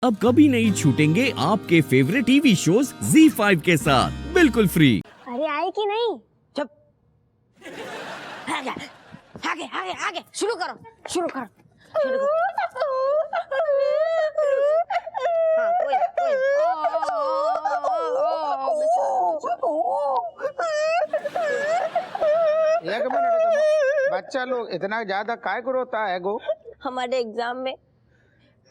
अब कभी नहीं छूटेंगे आपके फेवरेट टीवी शोज ZEE5 के साथ बिल्कुल फ्री। अरे आए कि नहीं? चुप। आगे आगे आगे आगे शुरू करो शुरू करो शुरू करो। हाँ, कोई एक मिनट, बच्चा लोग इतना ज्यादा काय को रोता है गो? हमारे एग्जाम में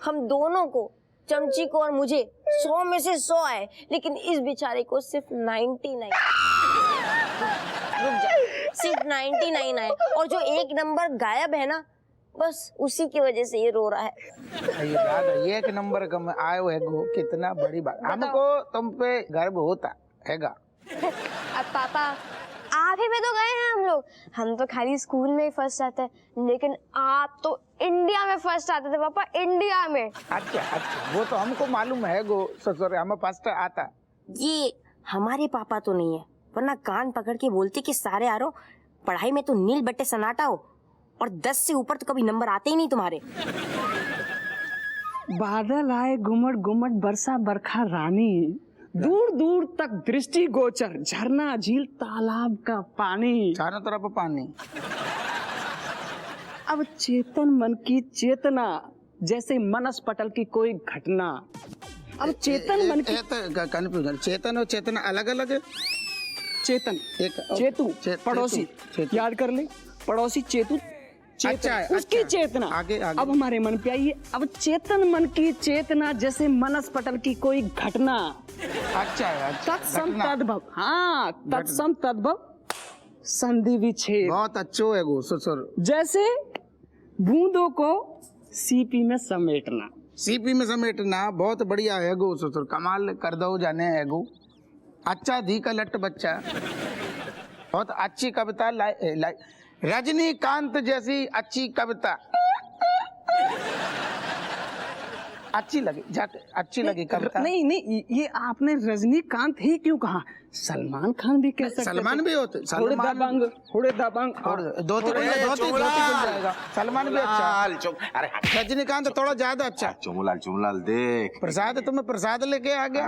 हम दोनों को, चमची को और मुझे 100 में से 100 आए, लेकिन इस बेचारे को सिर्फ 99। रुक जा, सिर्फ 99 आए, और जो एक नंबर गायब है ना, बस उसी की वजह से ये रो रहा है। ये दादा एक नंबर कम आयो है गो, कितना बड़ी बात। हमको तुम पे गर्व होता हैगा। अब पापा आप ही पे तो गए हैं हम तो खाली स्कूल में ही फर्स्ट आते हैं, लेकिन आप तो इंडिया में फर्स्ट आते थे पापा, इंडिया में। अच्छा अच्छा, वो तो हमको मालूम है गो ससुर, हमें फर्स्ट आता। ये हमारे पापा तो नहीं है, वरना कान पकड़ के बोलते कि सारे आरो पढ़ाई में तो नील बट्टे सन्नाटा हो, और 10 से ऊपर तो कभी नंबर आते ही नहीं तुम्हारे। बादल आए घुमट घुमट बरसा बरखा रानी, दूर दूर तक दृष्टि गोचर, झरना झील तालाब का पानी, चारों तरफ पानी। अब चेतन मन की चेतना, जैसे मनस पटल की कोई घटना। अब चेतन मन की कंफ्यूजन, चेतन और चेतना अलग अलग है। चेतन एक चेतु पड़ोसी, याद कर ले, पड़ोसी चेतु चेतना, अच्छा, उसकी अच्छा, चेतना। आगे, आगे। अब हमारे मन पे आइए, अब चेतन मन की चेतना, जैसे मनस पटल की कोई घटना। अच्छा है, अच्छा, तत्सम घटना। तद्भव, हाँ तत्सम तद्भव संधि विच्छेद, बहुत अच्छो है गो ससुर। जैसे बूंदों को सीपी में समेटना। सीपी में समेटना बहुत बढ़िया है गो ससुर, कमाल कर दो जाने है गो। अच्छा धी का लट बच्चा, बहुत अच्छी कविता रजनीकांत जैसी अच्छी कविता। अच्छी लगी जाके, अच्छी लगी कविता। नहीं नहीं, ये आपने रजनीकांत ही क्यों कहा? सलमान खान भी कह सकते, सलमान भी होते, थोड़े दबंग, थोड़े दबंग, और धोती खुल जाएगा। सलमान भी अच्छा, अरे रजनीकांत थोड़ा ज्यादा अच्छा। चुमलाल देख, प्रसाद, तुम्हें प्रसाद लेके आ गया।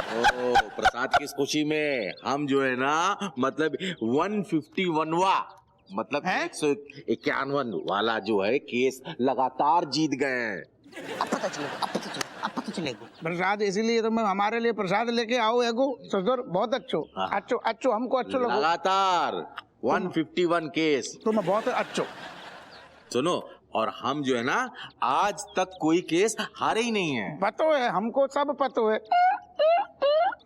ओ प्रसाद की खुशी में हम जो है ना, मतलब 151वां, मतलब 151 वाला जो है केस लगातार जीत गए हैं। अब पता चलेगा। प्रसाद इसीलिए तो मैं हमारे लिए प्रसाद लेके आओ एगो ससुर, बहुत अच्छो अच्छो अच्छो, हमको अच्छो लगो। लगातार 151 केस, तुम बहुत अच्छो। सुनो, और हम जो है ना, आज तक कोई केस हारे ही नहीं है। पतो है हमको, सब पतो है।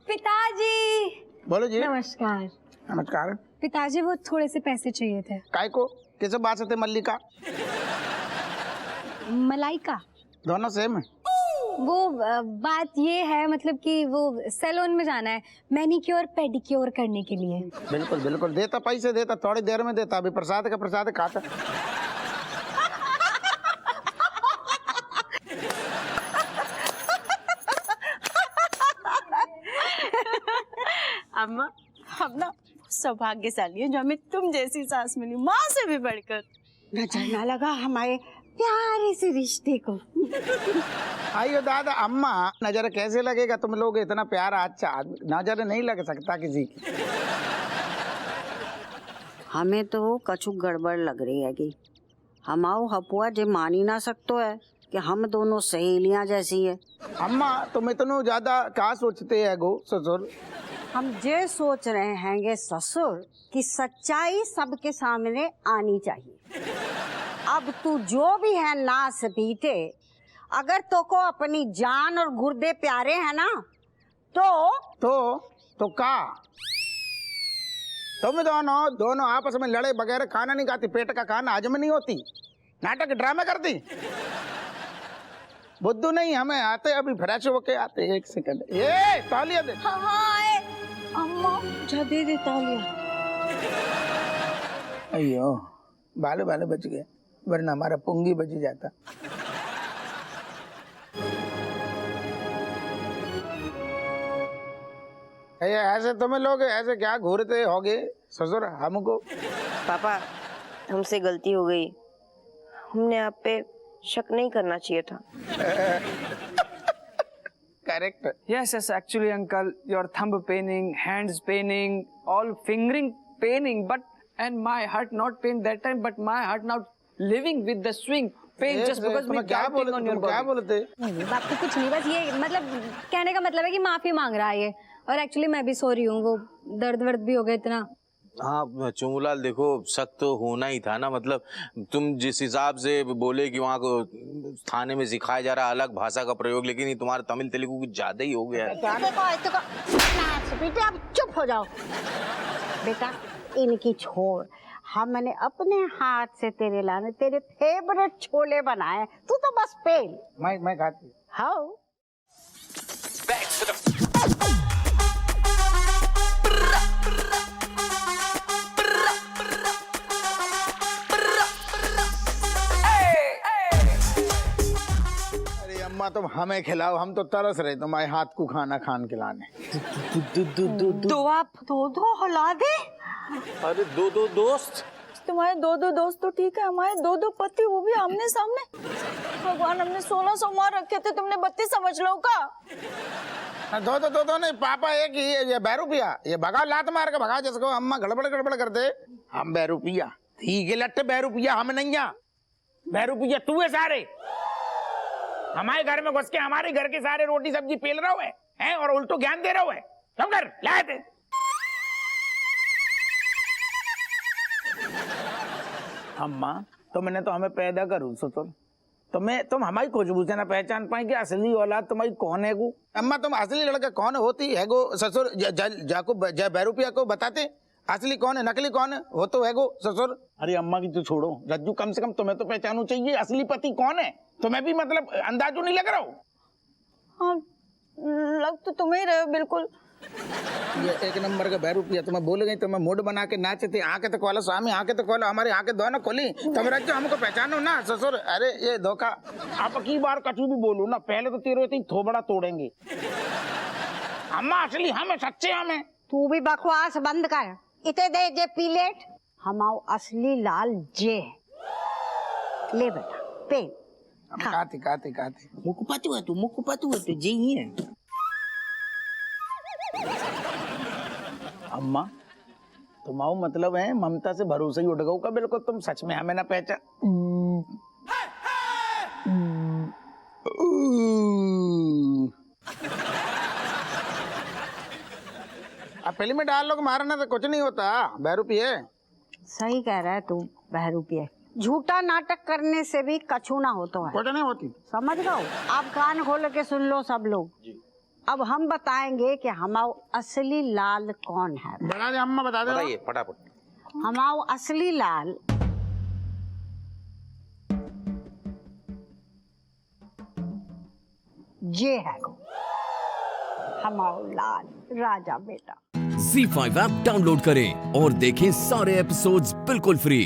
पिताजी बोलो जी। नमस्कार। नमस्कार। पिताजी वो थोड़े से पैसे चाहिए थे। काय को? किसे बात से मल्लिका? मलाइका, दोनों सेम है। वो बात ये है, मतलब कि वो सैलून में जाना है मैनिक्योर पेडिक्योर करने के लिए। बिल्कुल बिल्कुल, देता पैसे देता, थोड़ी देर में देता। अभी प्रसाद का प्रसाद खाता। अम्मा, हम ना सौभाग्यशाली है जो हमें तुम जैसी सास मिली, माँ से भी बढ़कर। नजर ना लगा हमारे प्यारे से रिश्ते को। आइयो दादा, अम्मा नजर कैसे लगेगा? तुम लोग इतना प्यारा अच्छा आदमी, नजर नहीं लग सकता किसी की। हमें तो कछु गड़बड़ लग रही है कि हमाऊ हपुआ जे मानी ना सकतो है कि हम दोनों सहेलियां जैसी है। अम्मा तुम इतना ज्यादा क्या सोचते है गो ससुर? हम जे सोच रहे हैं ससुर कि सच्चाई सबके सामने आनी चाहिए। अब तू जो भी है नास पीटे, अगर तो को अपनी जान और गुर्दे प्यारे हैं ना, तो का तुम दोनों आपस में लड़े बगैर खाना नहीं खाती, पेट का खाना हजम नहीं होती, नाटक ड्रामा करती। बुद्धू नहीं हमें आते, अभी फ्रेश होके आते। एक सेकंड, ये तालियां दे। अम्मा जा दे तालियां। अयो बाले बाले बच गए, वरना हमारा पुंगी बच जाता। ऐसे तुम लोग ऐसे क्या घूरते होगे ससुर हमको? पापा, हमसे गलती हो गई, हमने आप पे शक नहीं करना चाहिए था। Correct. Yes, yes, actually, uncle, your thumb paining, hands paining, all fingering paining, and my heart not pain that time, but my heart now living with the swing pain just because me क्या बोले, on your तुम क्या body. बोले थे? नहीं बापू कुछ नहीं, बस ये मतलब कहने का मतलब है कि माफी मांग रहा है ये। और एक्चुअली मैं भी सॉरी हूँ, वो दर्द वर्द भी हो गया इतना। हाँ चुमुलाल, देखो शक तो होना ही था ना। मतलब तुम जिस हिसाब से बोले कि वहाँ को थाने में सिखाया जा रहा अलग भाषा का प्रयोग, लेकिन ये तुम्हारा तमिल तेलुगु कुछ ज्यादा ही हो गया है। बेटा आप चुप हो जाओ। बेटा इनकी छोड़, हमने अपने हाथ से तेरे लाने तेरे फेवरेट छोले बनाए, तू तो बस पेल। मैं खाती। हाउ अरे अम्मा तुम हमें खिलाओ, हम तो तरस रहे तुम्हारे हाथ को खाना खान खिलाने। दो आप दो हला दे। अरे दो दोस्त, तुम्हारे दो दोस्त तो ठीक है, हमारे दो पति, वो भी आमने सामने। भगवान, हमने 1600 मार रखे थे, तुमने 32 समझ लो का। दो नहीं पापा, एक ही ये बैरूपिया, ये भगा लात मार के भगा जिसको। अम्मा गड़बड़ करते। हम बैरूपिया ठीक है, लट्टे बैरूपिया हम नहीं है। बैरूपिया तू है सारे। हमारे घर में घुस के हमारे घर के सारे रोटी सब्जी पेल रहा है और उल्टो ज्ञान दे रहा है। तुम कर लाए थे। अम्मा तुमने तो हमें पैदा करूँ ससुर, तुम हमारी खुशबू से ना पहचान पाए कि असली औलाद तुम्हारी कौन है गो। अम्मा तुम असली लड़का कौन होती है गो ससुर? जाको जय बैरूपिया को बताते असली कौन है नकली कौन है, वो तो है गो ससुर। अरे अम्मा की तो छोड़ो रज्जू, कम से कम तुम्हें तो पहचानू चाहिए असली पति कौन है। तुम्हें भी मतलब अंदाजो नहीं लग रहा हो। हाँ, लग तो तुम्हें रहे हो बिल्कुल। ये एक नंबर का बैरूपिया, तुम्हें बोल गई, तुम्हें मूड बना के नाचते। आके तो खोलो स्वामी, आके तो खोलो, हमारी आंखें दोनों खोली। तुम रज्जू हमको पहचानो ना ससुर। अरे ये धोखा। अब की बार कछु भी बोलू ना, पहले तो तेरे थोबड़ा तोड़ेंगे। अम्मा असली हम है, सच्चे हम है। तू भी बकवास बंद कर। इते दे जे प्लेट, हमाओ असली लाल जे है। ले बेटा पे काते मुकु पतु है जी ही है। अम्मा तुम्हारा मतलब है ममता से भरोसा ही उठ गऊ का बिल्कुल। तुम सच में हमें ना पहचान। अब फिल्म में डाल लोग मारना तो कुछ नहीं होता। बैरूपिये सही कह रहा है तू बहरूपिया। झूठा नाटक करने से भी कछु ना होता है। कुछ नहीं होती, समझ गए? आप कान खोल के सुन लो सब लोग। अब हम बताएंगे कि हमारा असली लाल कौन है। बता दे अम्मा, बता दे। बताइए फटाफट। हमारा असली लाल ये है, हमारा लाल राजा बेटा। Z5 ऐप डाउनलोड करें और देखें सारे एपिसोड्स बिल्कुल फ्री।